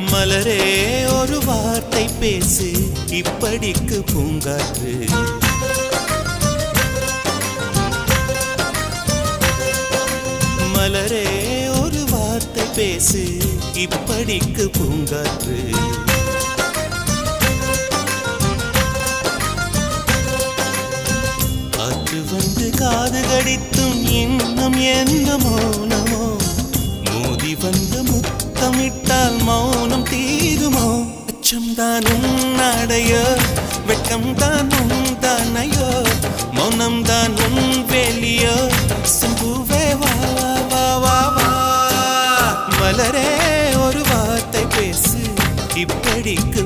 மலரே ஒரு வார்த்தை பேசு இப்படிக்கு பூங்காற்று மலரே ஒரு வார்த்தை பேசு இப்படிக்கு பூங்காற்று காற்று வந்து காது கடித்தும் இன்னும் என்ன மௌனமோ மோதி வந்து முத்தமிட்டால் மௌனம் தீருமோ அச்சம்தான் உன்னாடையோ வெட்கம்தான் உன் தானையோ மௌனம்தான் உன் வேலியோ சிம்புவே வா வா வா வா மலரே ஒரு வார்த்தை பேசு இப்படிக்கு